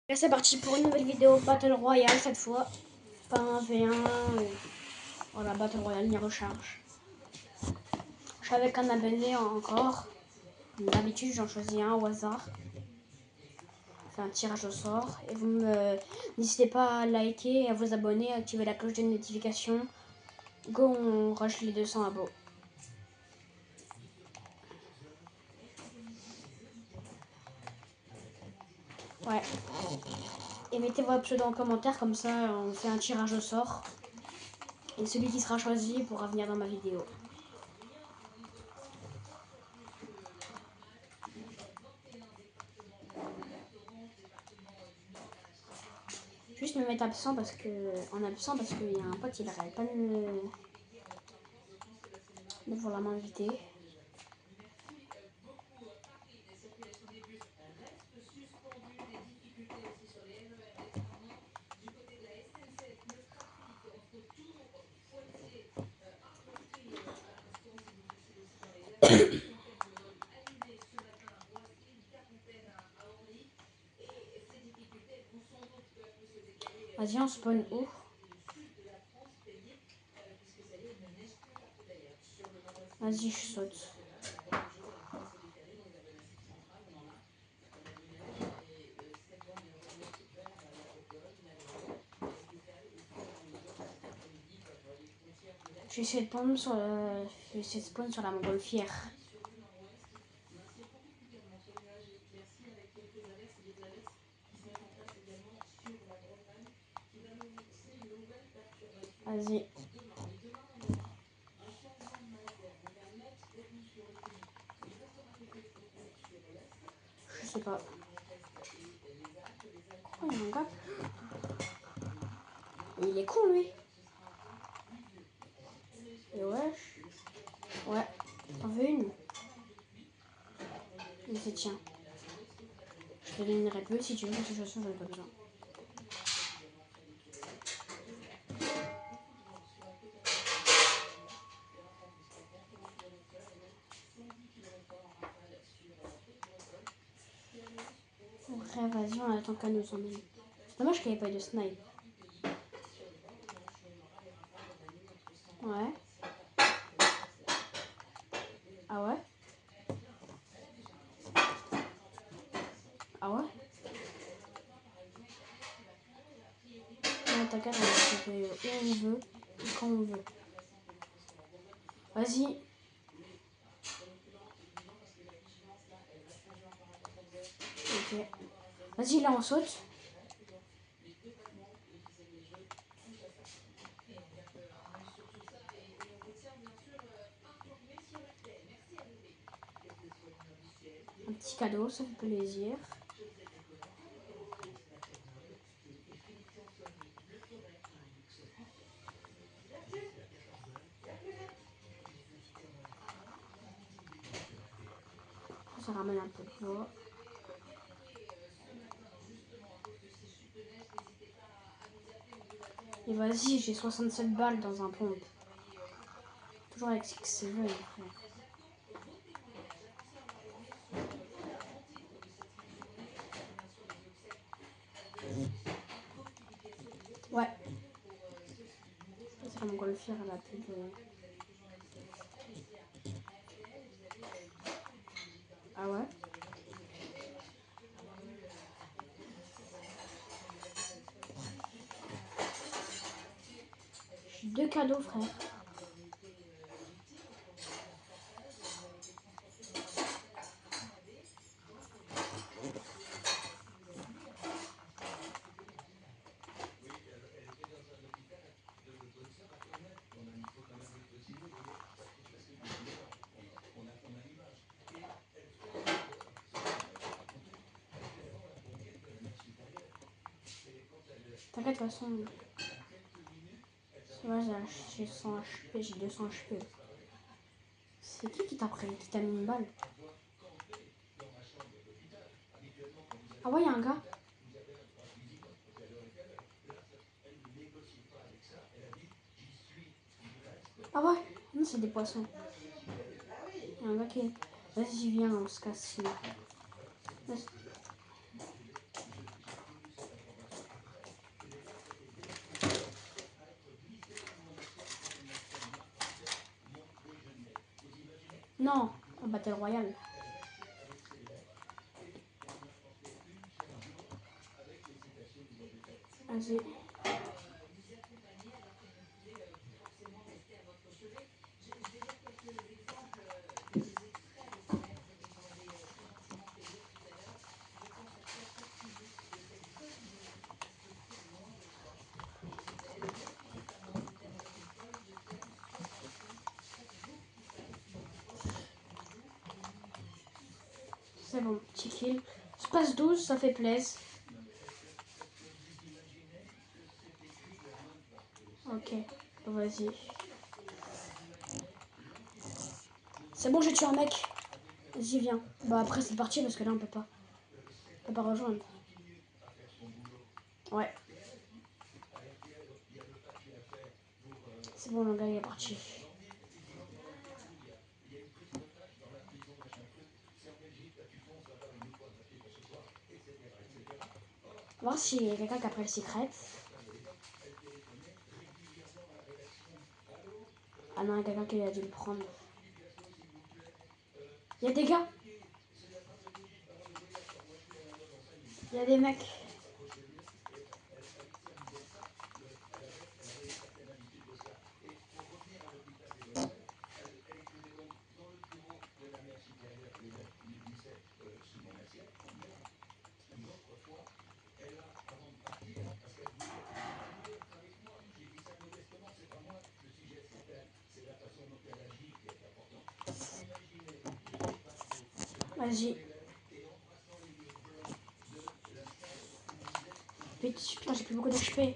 Là c'est parti pour une nouvelle vidéo Battle Royale cette fois. Pas un V1. Voilà, Battle Royale, il recharge. Je suis avec un abonné encore. Comme d'habitude, j'en choisis un au hasard. Je fais un tirage au sort. Et vous n'hésitez pas à liker, à vous abonner, à activer la cloche de notification. Go, on rush les 200 abos. Ouais. Et mettez vos pseudos en commentaire, comme ça on fait un tirage au sort. Et celui qui sera choisi pourra venir dans ma vidéo. Juste me mettre absent parce que qu'il y a un pote, il n'arrête pas de vouloir m'inviter. Vas-y, on spawn où? Vas-y, je saute. Je vais essayer de spawn sur la montgolfière. Vas-y. Je sais pas. Oh, il y a un gars. Il est con, lui. Et wesh. Ouais. T'en veux une? Il fait tiens. Je te donnerai peu si tu veux, de toute façon, j'en ai pas besoin. Ouais, vas-y, on attend qu'à nous emmener. C'est dommage qu'il n'y ait pas eu de snipe. Ouais. Ah ouais? Ah ouais? Non, t'inquiète, on va taper où on veut et quand on veut. Vas-y. Ok. Vas-y, là, on saute. Un petit cadeau, ça fait plaisir. Ça ramène un peu de poids. Et vas-y, j'ai 67 balles dans un pompe. Toujours avec XCV, frère. Ouais. C'est la montgolfière, elle a plus de... Ah ouais? J'ai 2 cadeaux, frère. T'inquiète, de toute façon... Ça va, j'ai 100 HP, j'ai 200 HP. C'est qui t'a pris, qui t'a mis une balle? Ah ouais, il y a un gars. Ah ouais? Non, c'est des poissons. Il y a un gars qui est... Vas-y, viens, on se casse sinon. Non, en Battle Royale. Vas-y. C'est bon, petit kill. Space 12, ça fait plaisir. Ok, vas-y. C'est bon, j'ai tué un mec. Vas-y, viens. Bah après, c'est parti parce que là, on peut pas. On peut pas rejoindre. Ouais. C'est bon, le gars, il est parti. On va voir s'il y a quelqu'un qui a pris le secret. Ah non, il y a quelqu'un qui a dû le prendre. Il y a des gars. Il y a des mecs. Vas-y. Putain, j'ai plus beaucoup d'HP. Ouais,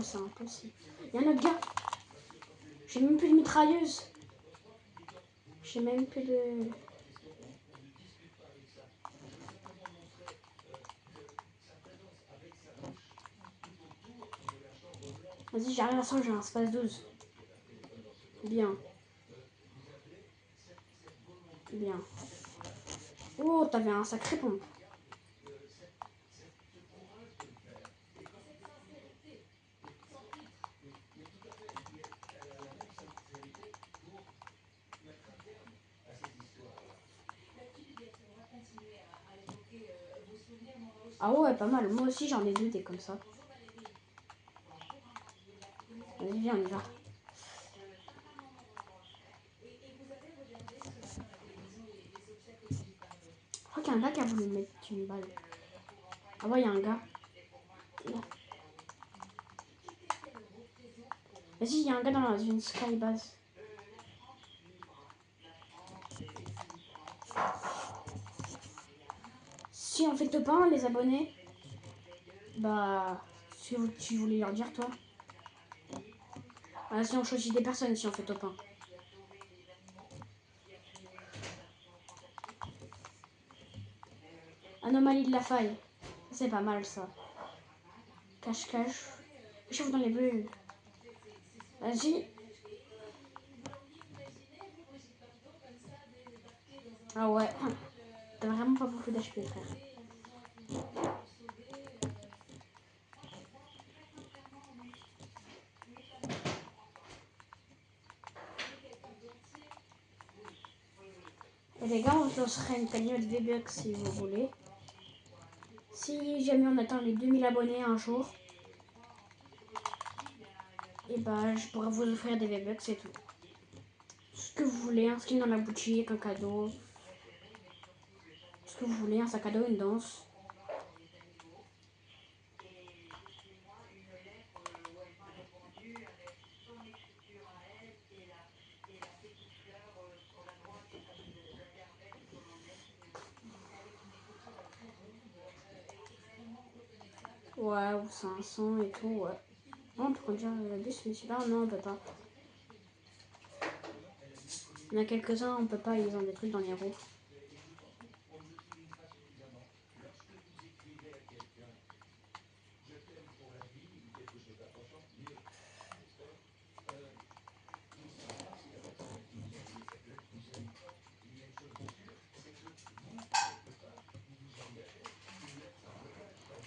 c'est impossible. Il y a un autre gars. J'ai même plus de mitrailleuse. J'ai même plus de... Vas-y, j'arrive à 100, j'ai un space 12. Bien. Bien. Oh, t'avais un sacré pompe. Ah ouais, pas mal. Moi aussi, j'en ai deux des comme ça. Vas-y, viens, on y va. Je crois qu'il y a un gars qui a voulu me mettre une balle. Ah ouais, il y a un gars. Vas-y, il y a un gars dans une skybase. Si on fait top 1, les abonnés, bah, si tu voulais leur dire, toi. Ah, si on choisit des personnes, si on fait top 1. Anomalie de la faille. C'est pas mal, ça. Cache-cache. Chauffe dans les bulles. Vas-y. Ah ouais. T'as vraiment pas beaucoup d'HP, frère. Et les gars, on se lancerait une cagnotte V-Bucks si vous voulez. Si jamais on atteint les 2000 abonnés un jour, et bah je pourrais vous offrir des V-Bucks et tout. Ce que vous voulez, un skin dans la boutique, un cadeau. Ce que vous voulez, un sac à dos, une danse. Ouais, ou 500 et tout, ouais. On peut conduire le bus, mais celui-là, non, on peut pas. Il y en a quelques-uns, on peut pas, ils ont des trucs dans les roues.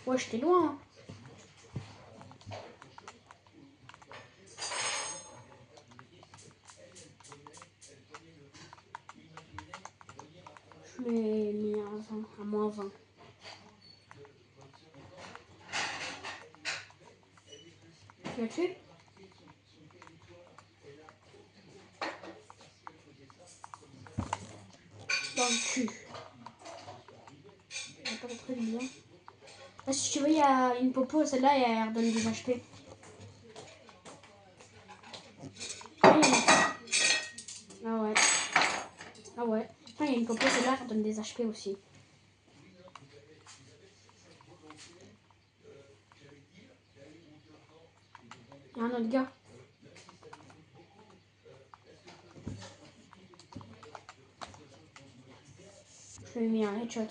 Ouais, j'étais loin, hein. moins 20. Tu l'as tué? Dans le cul. Il n'y a pas de truc bien. Là, si tu veux, il y a une popo, celle-là, elle redonne des HP. Ah ouais. Ah ouais. Ah, il y a une popo, celle-là, elle redonne des HP aussi. Il y a un autre gars. Je lui ai mis un headshot.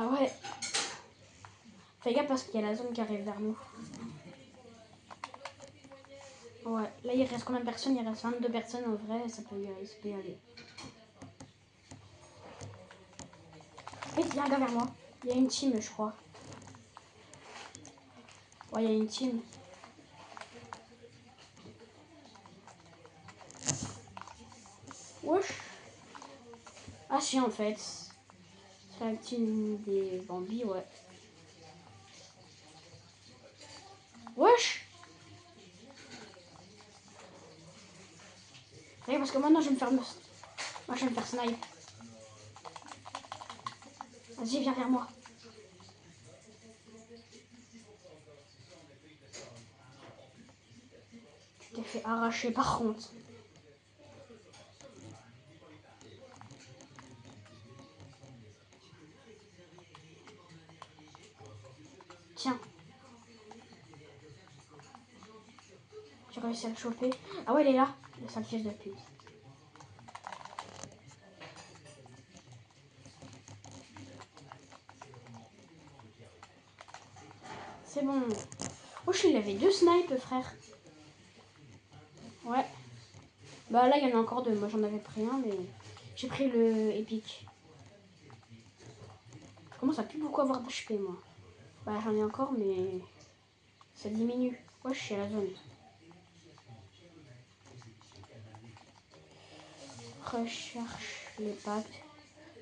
Ah ouais. Fais gaffe parce qu'il y a la zone qui arrive vers nous. Ouais. Là, il reste combien de personnes? Il reste 22 personnes en vrai. Ça peut y aller. Et il y a un gars vers moi. Il y a une team, je crois. Ouais, il y a une team. Wesh. Ah si, en fait. C'est la team des Bambi, ouais. Wesh. Ouais, parce que maintenant, je vais me faire... Moi, je vais me faire snipe. Vas-y, viens vers moi. Tu t'es fait arracher par contre. Tiens. J'ai réussi à le choper. Ah ouais, il est là. Le sale fils de pute. C'est bon. Wesh, il avait 2 snipes, frère. Ouais. Bah là, il y en a encore 2. Moi, j'en avais pris un, mais j'ai pris le épique. Je commence à plus beaucoup avoir d'HP, moi. Bah, j'en ai encore, mais ça diminue. Wesh, je suis à la zone. Recherche les packs.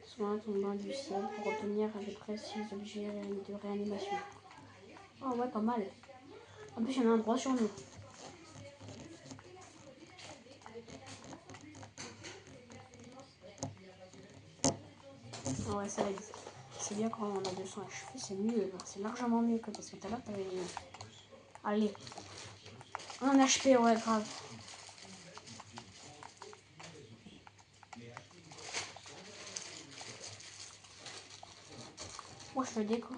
Soins tombant du ciel pour obtenir de précis objets de réanimation. Oh ouais, pas mal. En plus, il y en a un droit sur nous. Ah ouais, ça va être... C'est bien quand on a 200 HP, c'est mieux. C'est largement mieux que parce que tout à l'heure, t'avais... Allez. 1 HP, ouais, grave. Moi, je le déco.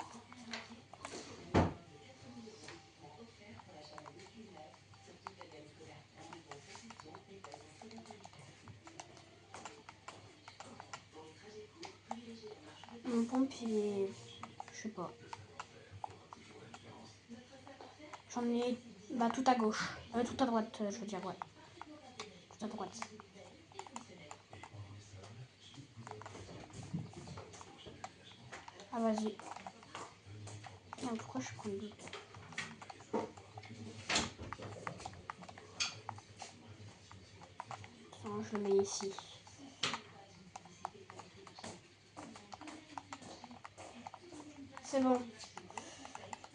Mon pompe, il est... Je sais pas. J'en ai... Bah, tout à gauche. Tout à droite, je veux dire, ouais. Tout à droite. Ah, vas-y. Non, pourquoi je prends deux? Attends, je le mets ici. C'est bon.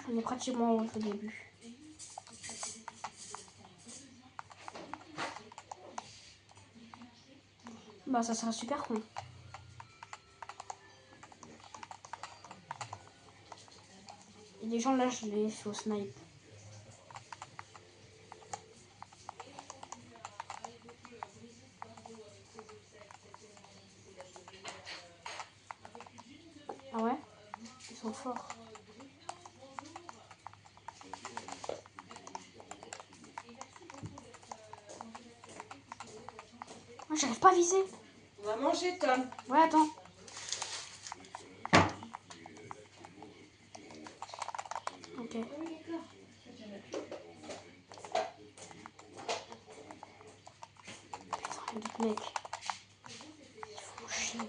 On est pratiquement au début. Bah, ça sera super con. Et les gens là, je les fais au snipe. Ah ouais? Ils sont forts. Moi, j'arrive pas à viser. On va manger, Tom. Ouais, attends. Ok. Putain, les mec. Ils font chier.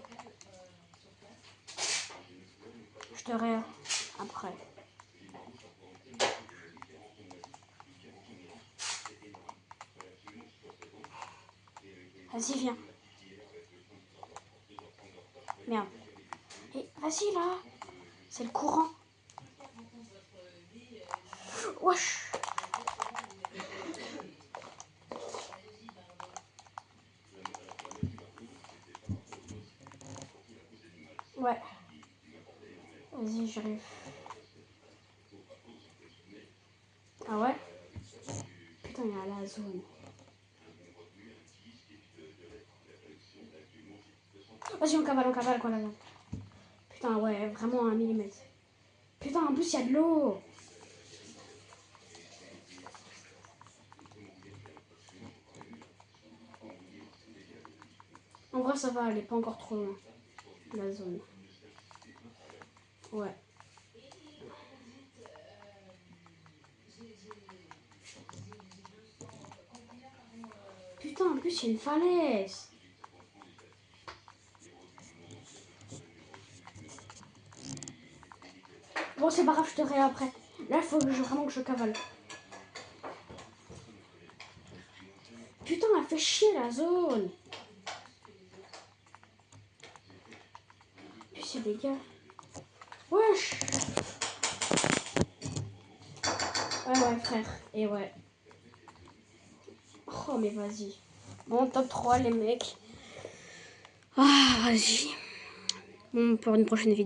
Je te ré après. Vas-y, viens. Merde. Et vas-y là. C'est le courant. Wesh. Ouais. Vas-y, j'arrive. Ah ouais? Putain, il y a la zone. Vas-y, on cavale quoi la zone. Putain, ouais, vraiment un millimètre. Putain, en plus, il y a de l'eau. En vrai, ça va, elle est pas encore trop loin. La zone. Ouais. Putain, en plus, il y a une falaise. Bon, c'est pas grave, je te ré après. Là, il faut vraiment que je cavale. Putain, elle fait chier la zone. Puis c'est des gars. Wesh. Ouais, frère. Et ouais. Oh, mais vas-y. Bon, top 3, les mecs. Ah, vas-y. Bon, pour une prochaine vidéo.